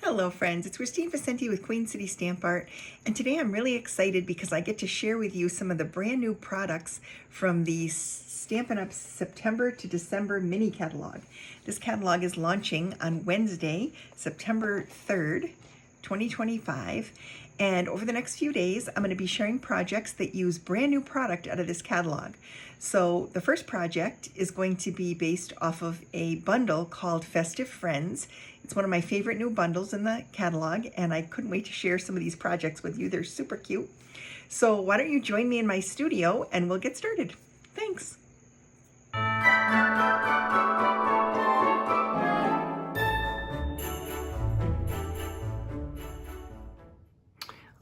Hello friends, it's Kristine Vicente with Queen City Stamp Art, and today I'm really excited because I get to share with you some of the brand new products from the Stampin' Up! September to December mini catalog. This catalog is launching on Wednesday, September 3rd, 2025, and over the next few days I'm going to be sharing projects that use brand new product out of this catalog. So the first project is going to be based off of a bundle called Festive Friends. It's one of my favorite new bundles in the catalog, and I couldn't wait to share some of these projects with you. They're super cute. So why don't you join me in my studio and we'll get started. Thanks.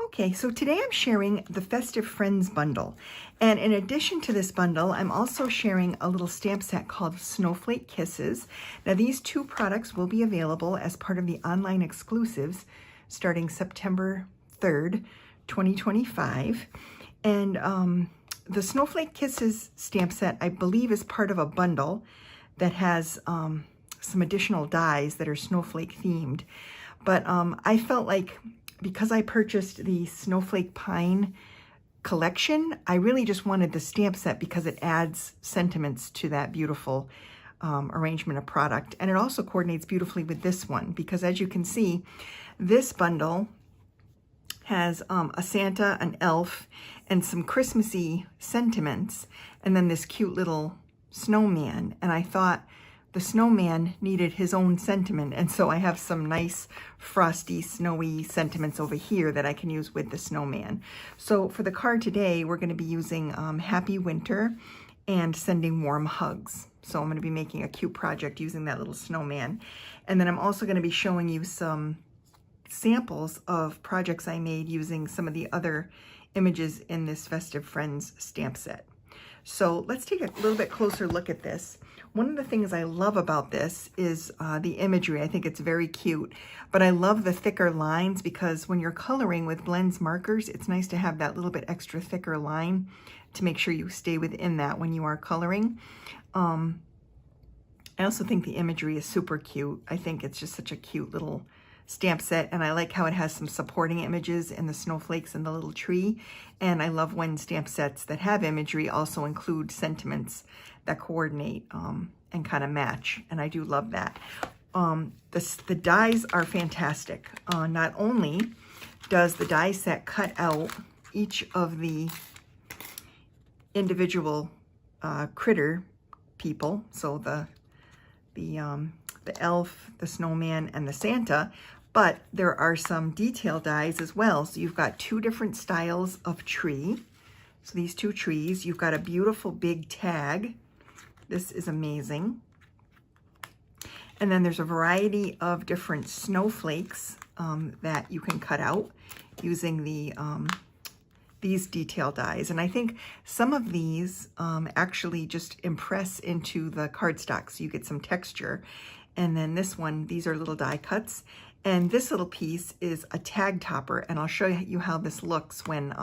Okay, so today I'm sharing the Festive Friends bundle. And in addition to this bundle, I'm also sharing a little stamp set called Snowflake Kisses. Now these two products will be available as part of the online exclusives starting September 3rd, 2025. And the Snowflake Kisses stamp set, I believe, is part of a bundle that has some additional dies that are snowflake themed. But I felt like because I purchased the Snowflake Pine collection, I really just wanted the stamp set because it adds sentiments to that beautiful arrangement of product. And it also coordinates beautifully with this one because, as you can see, this bundle has a Santa, an elf, and some Christmassy sentiments, and then this cute little snowman. And I thought the snowman needed his own sentiment, and so I have some nice frosty, snowy sentiments over here that I can use with the snowman. So for the card today, we're going to be using Happy Winter and Sending Warm Hugs. So I'm going to be making a cute project using that little snowman. And then I'm also going to be showing you some samples of projects I made using some of the other images in this Festive Friends stamp set. So let's take a little bit closer look at this. One of the things I love about this is the imagery. I think it's very cute, but I love the thicker lines because when you're coloring with blends markers, it's nice to have that little bit extra thicker line to make sure you stay within that when you are coloring. I also think the imagery is super cute. I think it's just such a cute little stamp set, and I like how it has some supporting images in the snowflakes and the little tree. And I love when stamp sets that have imagery also include sentiments that coordinate and kind of match, and I do love that. The dies are fantastic. Not only does the die set cut out each of the individual critter people, so the elf, the snowman, and the Santa, but there are some detail dies as well. So you've got two different styles of tree. So these two trees, you've got a beautiful big tag. This is amazing. And then there's a variety of different snowflakes that you can cut out using these detail dies. And I think some of these actually just impress into the cardstock, so you get some texture. And then this one, these are little die cuts. And this little piece is a tag topper, and I'll show you how this looks when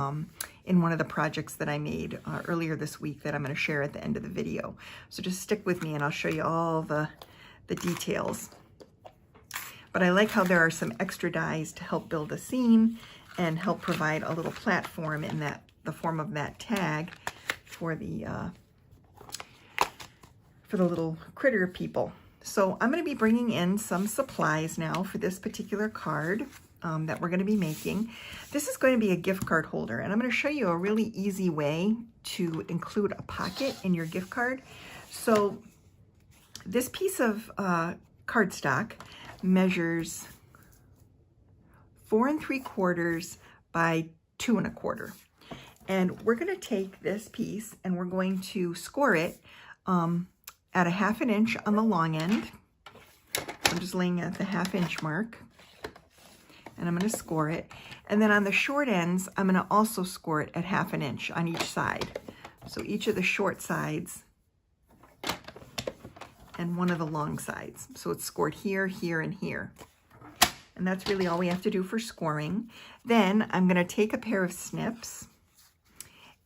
in one of the projects that I made earlier this week that I'm going to share at the end of the video. So just stick with me and I'll show you all the details. But I like how there are some extra dies to help build a scene and help provide a little platform in the form of that tag for the little critter people. So I'm going to be bringing in some supplies now for this particular card that we're going to be making. This is going to be a gift card holder, and I'm going to show you a really easy way to include a pocket in your gift card. So this piece of cardstock measures 4 3/4 by 2 1/4. And we're going to take this piece and we're going to score it at a 1/2 inch on the long end. I'm just laying at the 1/2 inch mark, and I'm going to score it. And then on the short ends, I'm going to also score it at 1/2 inch on each side. So each of the short sides and one of the long sides. So it's scored here, here, and here. And that's really all we have to do for scoring. Then I'm going to take a pair of snips,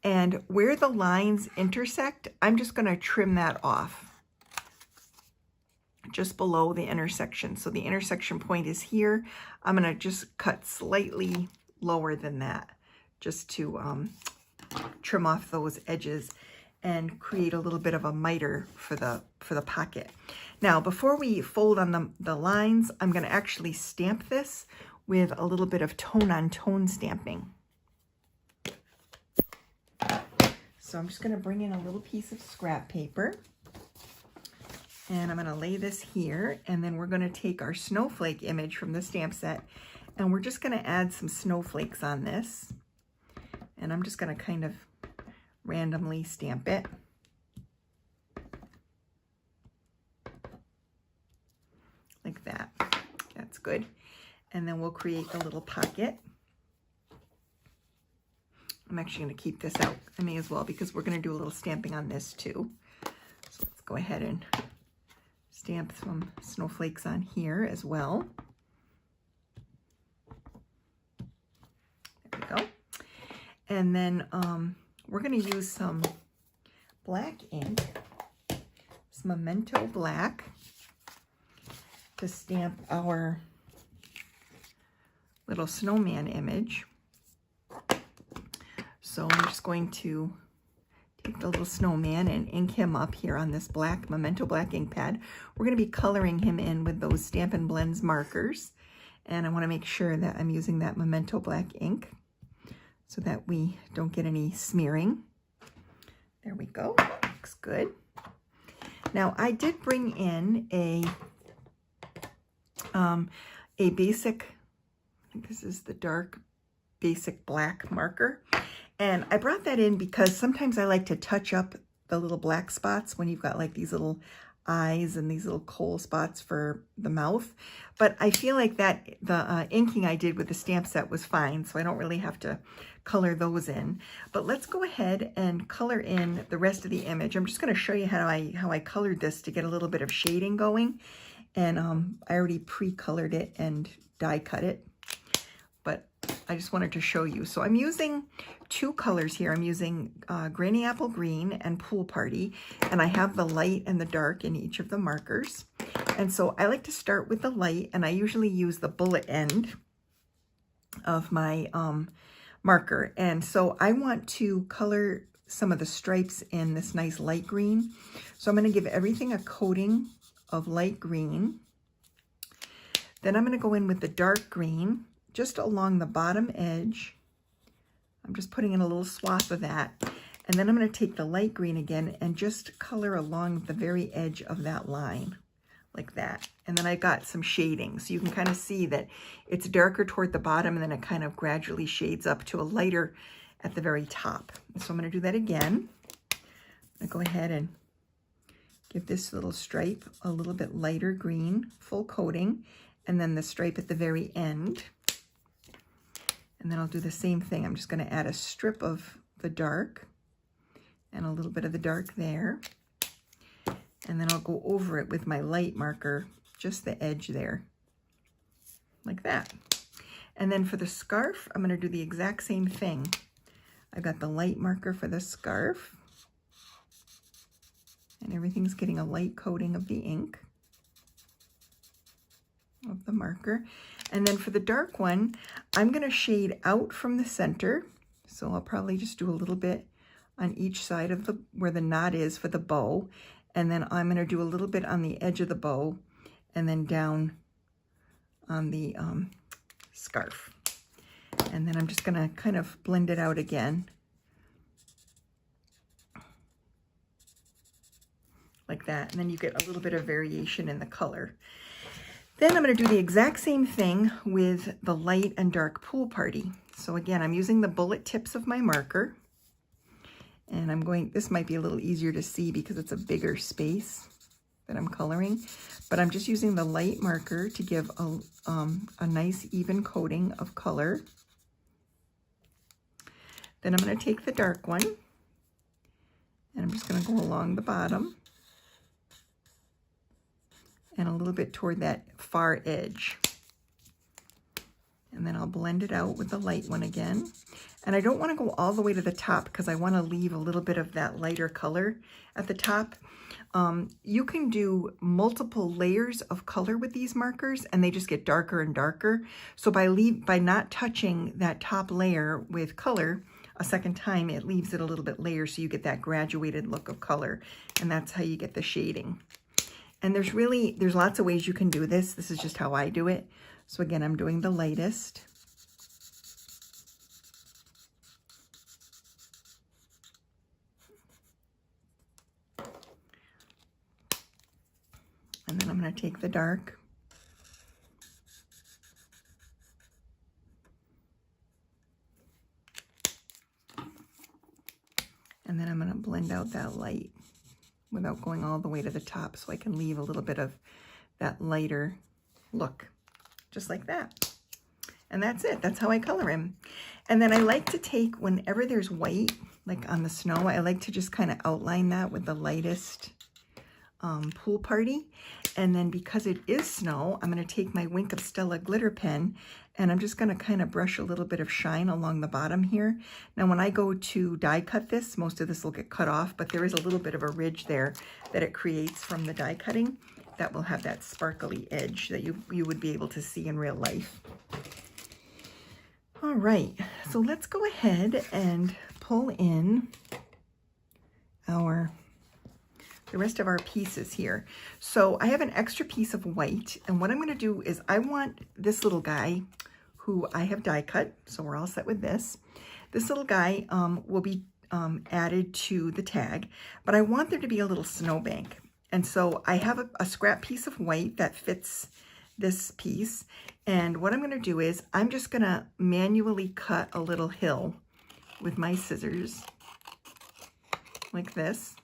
and where the lines intersect, I'm just going to trim that off. just below the intersection. So the intersection point is here. I'm going to just cut slightly lower than that, just to trim off those edges and create a little bit of a miter for the pocket. Now, before we fold on the lines, I'm going to actually stamp this with a little bit of tone-on-tone stamping. So I'm just going to bring in a little piece of scrap paper, and I'm going to lay this here, and then we're going to take our snowflake image from the stamp set, and we're just going to add some snowflakes on this. And I'm just going to kind of randomly stamp it. Like that. That's good. And then we'll create a little pocket. I'm actually going to keep this out. I may as well, because we're going to do a little stamping on this too. So let's go ahead and stamp some snowflakes on here as well. There we go. And then we're going to use some black ink, some Memento black, to stamp our little snowman image. So I'm just going to take the little snowman and ink him up here on this black Memento black ink pad. We're going to be coloring him in with those Stampin' Blends markers. And I want to make sure that I'm using that Memento black ink so that we don't get any smearing. There we go. Looks good. Now, I did bring in a basic, I think this is the dark basic black marker. And I brought that in because sometimes I like to touch up the little black spots when you've got like these little eyes and these little coal spots for the mouth. But I feel like that the inking I did with the stamp set was fine, so I don't really have to color those in. But let's go ahead and color in the rest of the image. I'm just going to show you how I colored this to get a little bit of shading going. And I already pre-colored it and die cut it, but I just wanted to show you. So I'm using two colors here. I'm using Granny Apple Green and Pool Party, and I have the light and the dark in each of the markers. And so I like to start with the light, and I usually use the bullet end of my marker. And so I want to color some of the stripes in this nice light green. So I'm going to give everything a coating of light green. Then I'm going to go in with the dark green just along the bottom edge. I'm just putting in a little swath of that. And then I'm going to take the light green again and just color along the very edge of that line like that. And then I got some shading. So you can kind of see that it's darker toward the bottom and then it kind of gradually shades up to a lighter at the very top. So I'm going to do that again. I'm going to go ahead and give this little stripe a little bit lighter green, full coating, and then the stripe at the very end. And then I'll do the same thing. I'm just going to add a strip of the dark and a little bit of the dark there. And then I'll go over it with my light marker, just the edge there, like that. And then for the scarf, I'm going to do the exact same thing. I got the light marker for the scarf. And everything's getting a light coating of the ink, of the marker. And then for the dark one, I'm going to shade out from the center. So I'll probably just do a little bit on each side of the where the knot is for the bow. And then I'm going to do a little bit on the edge of the bow and then down on the scarf. And then I'm just going to kind of blend it out again, like that. And then you get a little bit of variation in the color. Then I'm going to do the exact same thing with the light and dark Pool Party. So again, I'm using the bullet tips of my marker. And I'm going, this might be a little easier to see because it's a bigger space that I'm coloring. But I'm just using the light marker to give a nice even coating of color. Then I'm going to take the dark one. And I'm just going to go along the bottom. And a little bit toward that far edge. And then I'll blend it out with the light one again. And I don't want to go all the way to the top because I want to leave a little bit of that lighter color at the top. You can do multiple layers of color with these markers and they just get darker and darker. So by not touching that top layer with color a second time, it leaves it a little bit layered so you get that graduated look of color, and that's how you get the shading. And there's lots of ways you can do this. This is just how I do it. So again, I'm doing the lightest. And then I'm going to take the dark. And then I'm going to blend out that light without going all the way to the top, so I can leave a little bit of that lighter look, just like that. And that's it. That's how I color him. And then I like to take, whenever there's white, like on the snow, I like to just kind of outline that with the lightest Pool Party. And then because it is snow, I'm going to take my Wink of Stella glitter pen and I'm just going to kind of brush a little bit of shine along the bottom here. Now when I go to die cut this, most of this will get cut off, but there is a little bit of a ridge there that it creates from the die cutting that will have that sparkly edge that you would be able to see in real life. All right, so let's go ahead and pull in the rest of our pieces here. So I have an extra piece of white, and what I'm going to do is I want this little guy who I have die cut, so we're all set with this. This little guy will be added to the tag, but I want there to be a little snowbank. And so I have a scrap piece of white that fits this piece, and what I'm going to do is I'm just going to manually cut a little hill with my scissors like this.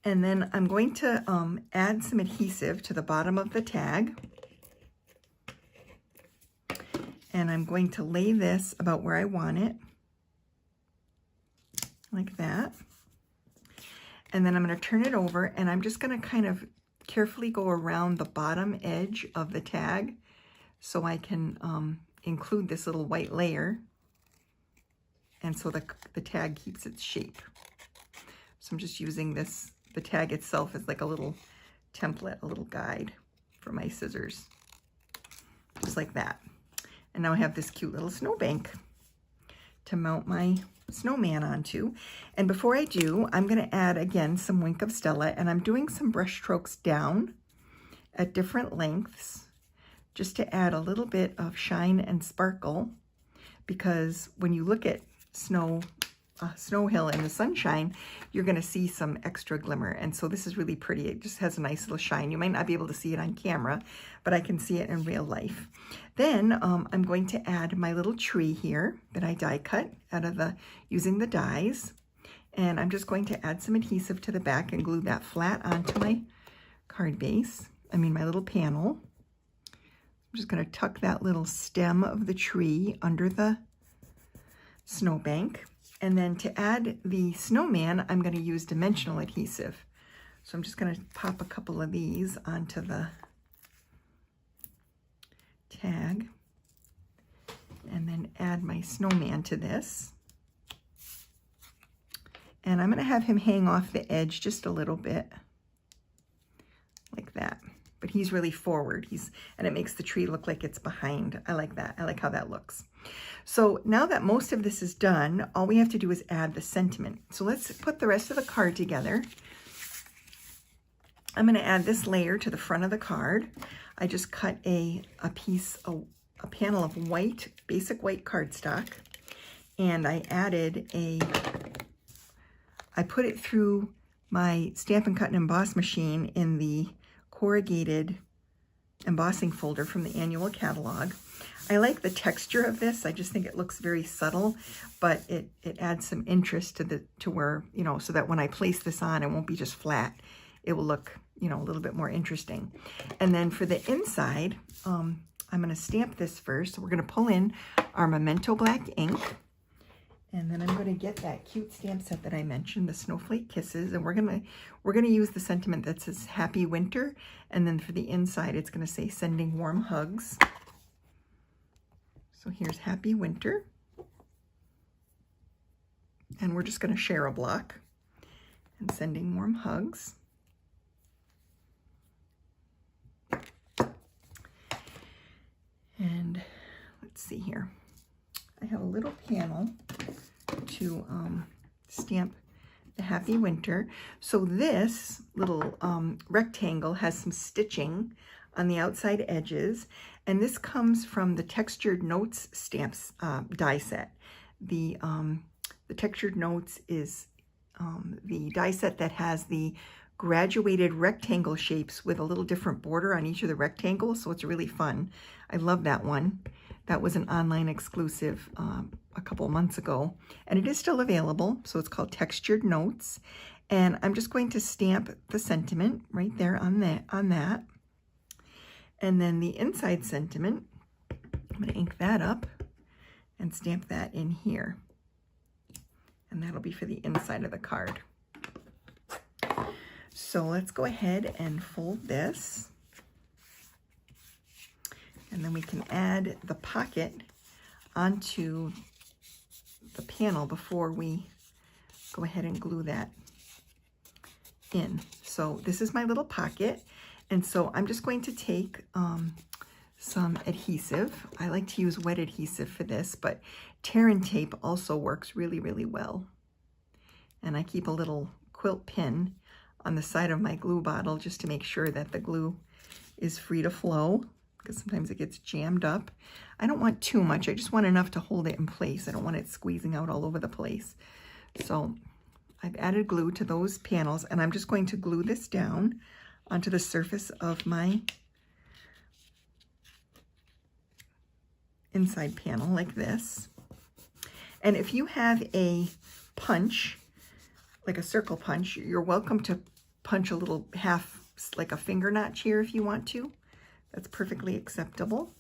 And then I'm going to add some adhesive to the bottom of the tag. And I'm going to lay this about where I want it, like that. And then I'm going to turn it over, and I'm just going to kind of carefully go around the bottom edge of the tag so I can include this little white layer. And so the tag keeps its shape. So I'm just using this. The tag itself is like a little template, a little guide for my scissors, just like that. And now I have this cute little snowbank to mount my snowman onto. And before I do, I'm going to add again some Wink of Stella, and I'm doing some brush strokes down at different lengths just to add a little bit of shine and sparkle, because when you look at snow hill in the sunshine, you're going to see some extra glimmer. And so this is really pretty. It just has a nice little shine. You might not be able to see it on camera, but I can see it in real life. Then I'm going to add my little tree here that I die cut out of using the dies. And I'm just going to add some adhesive to the back and glue that flat onto my card base. my little panel. I'm just going to tuck that little stem of the tree under the snowbank. And then to add the snowman, I'm going to use dimensional adhesive. So I'm just going to pop a couple of these onto the tag and then add my snowman to this. And I'm going to have him hang off the edge just a little bit like that. But he's really forward. And it makes the tree look like it's behind. I like that. I like how that looks. So now that most of this is done, all we have to do is add the sentiment. So let's put the rest of the card together. I'm going to add this layer to the front of the card. I just cut a panel of white, basic white cardstock, and I put it through my Stampin' Cut and Emboss machine in the corrugated embossing folder from the annual catalog. I like the texture of this. I just think it looks very subtle, but it adds some interest to where, so that when I place this on, it won't be just flat. It will look, a little bit more interesting. And then for the inside, I'm going to stamp this first. So we're going to pull in our Memento black ink. And then I'm going to get that cute stamp set that I mentioned, the Snowflake Kisses, and we're going to use the sentiment that says Happy Winter, and then for the inside it's going to say Sending Warm Hugs. So here's Happy Winter, and we're just going to share a block, and sending warm hugs. And let's see here. I have a little panel to stamp the Happy Winter. So this little rectangle has some stitching on the outside edges, and this comes from the Textured Notes stamps die set. The Textured Notes is the die set that has the graduated rectangle shapes with a little different border on each of the rectangles, so it's really fun. I love that one. That was an online exclusive a couple months ago, and it is still available. So it's called Textured Notes, and I'm just going to stamp the sentiment right there on that. And then the inside sentiment, I'm going to ink that up and stamp that in here, and that'll be for the inside of the card. So let's go ahead and fold this, and then we can add the pocket onto the panel before we go ahead and glue that in. So this is my little pocket, and so I'm just going to take some adhesive. I like to use wet adhesive for this, but tear and tape also works really, really well. And I keep a little quilt pin on the side of my glue bottle just to make sure that the glue is free to flow, because sometimes it gets jammed up. I don't want too much. I just want enough to hold it in place. I don't want it squeezing out all over the place. So I've added glue to those panels, and I'm just going to glue this down onto the surface of my inside panel like this. And if you have a punch, like a circle punch, you're welcome to punch a little half, like a finger notch here if you want to. That's perfectly acceptable.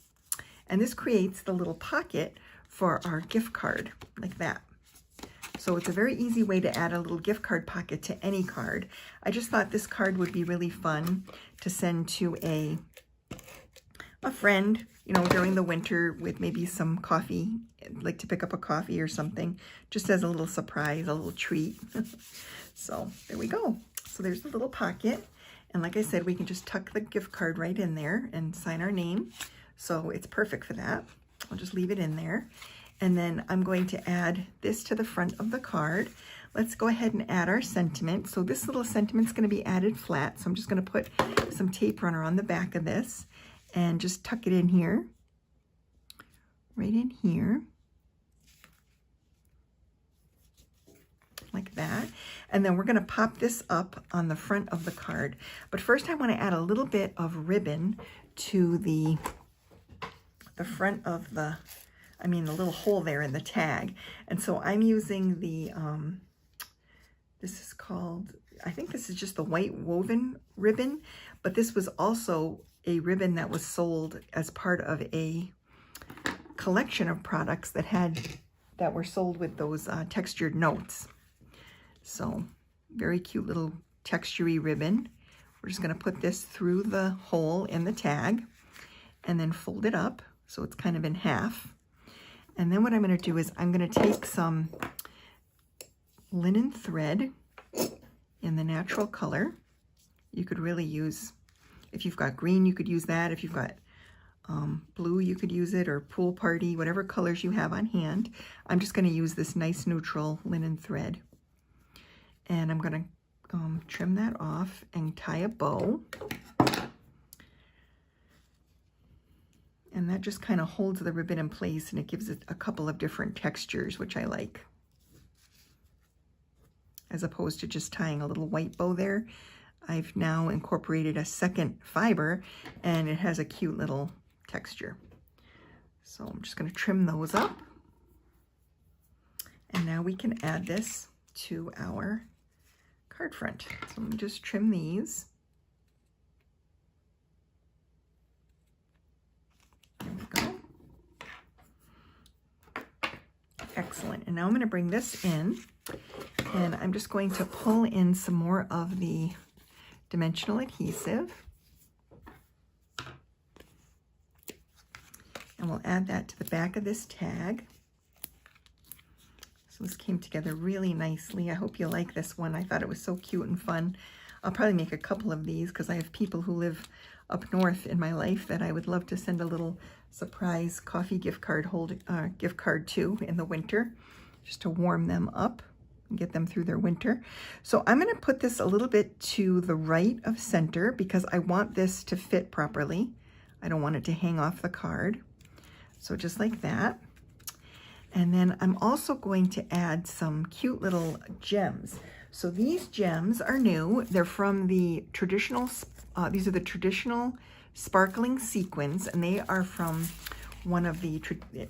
And this creates the little pocket for our gift card, like that. So it's a very easy way to add a little gift card pocket to any card. I just thought this card would be really fun to send to a friend, you know, during the winter with maybe some coffee, like to pick up a coffee or something, just as a little surprise, a little treat. So there we go. So there's the little pocket. And like I said, we can just tuck the gift card right in there and sign our name. So it's perfect for that. I'll just leave it in there. And then I'm going to add this to the front of the card. Let's go ahead and add our sentiment. So this little sentiment's going to be added flat. So I'm just going to put some tape runner on the back of this and just tuck it in here, right in here, like that. And then we're going to pop this up on the front of the card. But first I want to add a little bit of ribbon to the front of the, the little hole there in the tag. And so I'm using the, this is called, I think this is just the white woven ribbon, but this was also a ribbon that was sold as part of a collection of products that were sold with those textured notes. So very cute little textury ribbon. We're just going to put this through the hole in the tag and then fold it up so it's kind of in half. And then what I'm going to do is I'm going to take some linen thread in the natural color. You could really use, if you've got green, you could use that. If you've got blue, you could use it, or pool party, whatever colors you have on hand. I'm just going to use this nice neutral linen thread. And I'm going to trim that off and tie a bow. And that just kind of holds the ribbon in place, and it gives it a couple of different textures, which I like. As opposed to just tying a little white bow there, I've now incorporated a second fiber, and it has a cute little texture. So I'm just going to trim those up. And now we can add this to our card front. So let me just trim these. There we go. Excellent. And now I'm going to bring this in, and I'm just going to pull in some more of the dimensional adhesive. And we'll add that to the back of this tag. So this came together really nicely. I hope you like this one. I thought it was so cute and fun. I'll probably make a couple of these because I have people who live up north in my life that I would love to send a little surprise coffee gift card to in the winter, just to warm them up and get them through their winter. So I'm going to put this a little bit to the right of center because I want this to fit properly. I don't want it to hang off the card. So just like that. And then I'm also going to add some cute little gems. So these gems are new. They're from the traditional, these are the traditional sparkling sequins, and they are from one of the,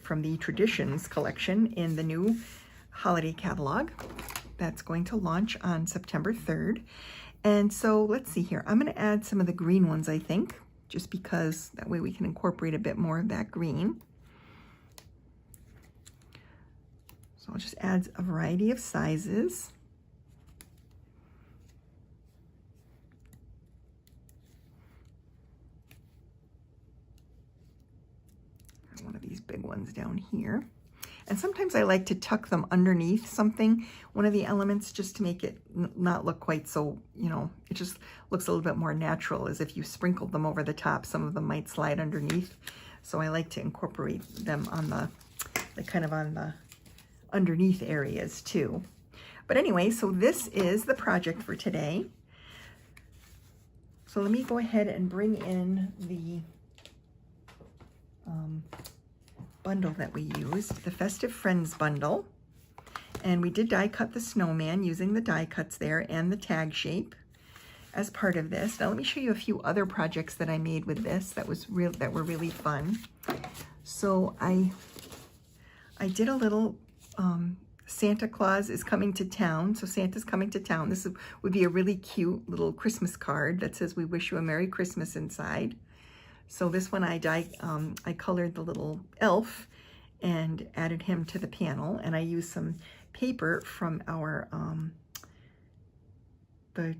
from the Traditions collection in the new holiday catalog that's going to launch on September 3rd. And so let's see here. I'm going to add some of the green ones, I think, just because that way we can incorporate a bit more of that green. So I'll just add a variety of sizes. One of these big ones down here. And sometimes I like to tuck them underneath something, one of the elements, just to make it not look quite so, you know, it just looks a little bit more natural, as if you sprinkled them over the top. Some of them might slide underneath. So I like to incorporate them on the kind of on the underneath areas too. But anyway, so this is the project for today. So let me go ahead and bring in the bundle that we used, the Festive Friends bundle. And we did die cut the snowman using the die cuts there and the tag shape as part of this. Now let me show you a few other projects that I made with this that were really fun. So I did a little Santa Claus is coming to town. So Santa's coming to town. This would be a really cute little Christmas card that says "We wish you a Merry Christmas" inside. So this one I colored the little elf and added him to the panel, and I used some paper from our the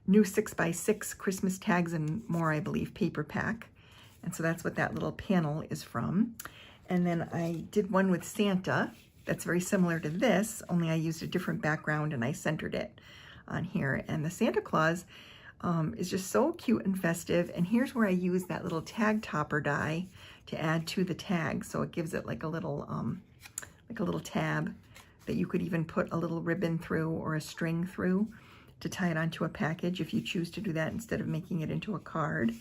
new 6x6 Christmas Tags and More, I believe, paper pack. And so that's what that little panel is from. And then I did one with Santa that's very similar to this, only I used a different background and I centered it on here. And the Santa Claus is just so cute and festive. And here's where I use that little tag topper die to add to the tag. So it gives it like a little tab that you could even put a little ribbon through or a string through to tie it onto a package if you choose to do that instead of making it into a card.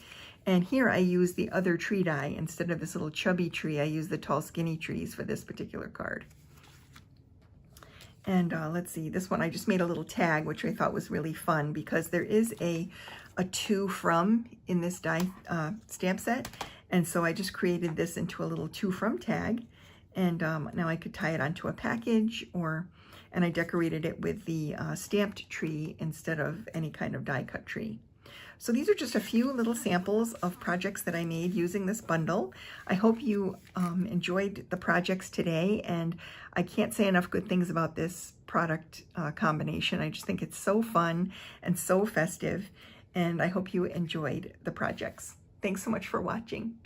And here I use the other tree die. Instead of this little chubby tree, I use the tall skinny trees for this particular card. And let's see, this one I just made a little tag, which I thought was really fun because there is a to from in this die stamp set. And so I just created this into a little to from tag. And now I could tie it onto a package, and I decorated it with the stamped tree instead of any kind of die cut tree. So these are just a few little samples of projects that I made using this bundle. I hope you enjoyed the projects today, and I can't say enough good things about this product combination. I just think it's so fun and so festive, and I hope you enjoyed the projects. Thanks so much for watching.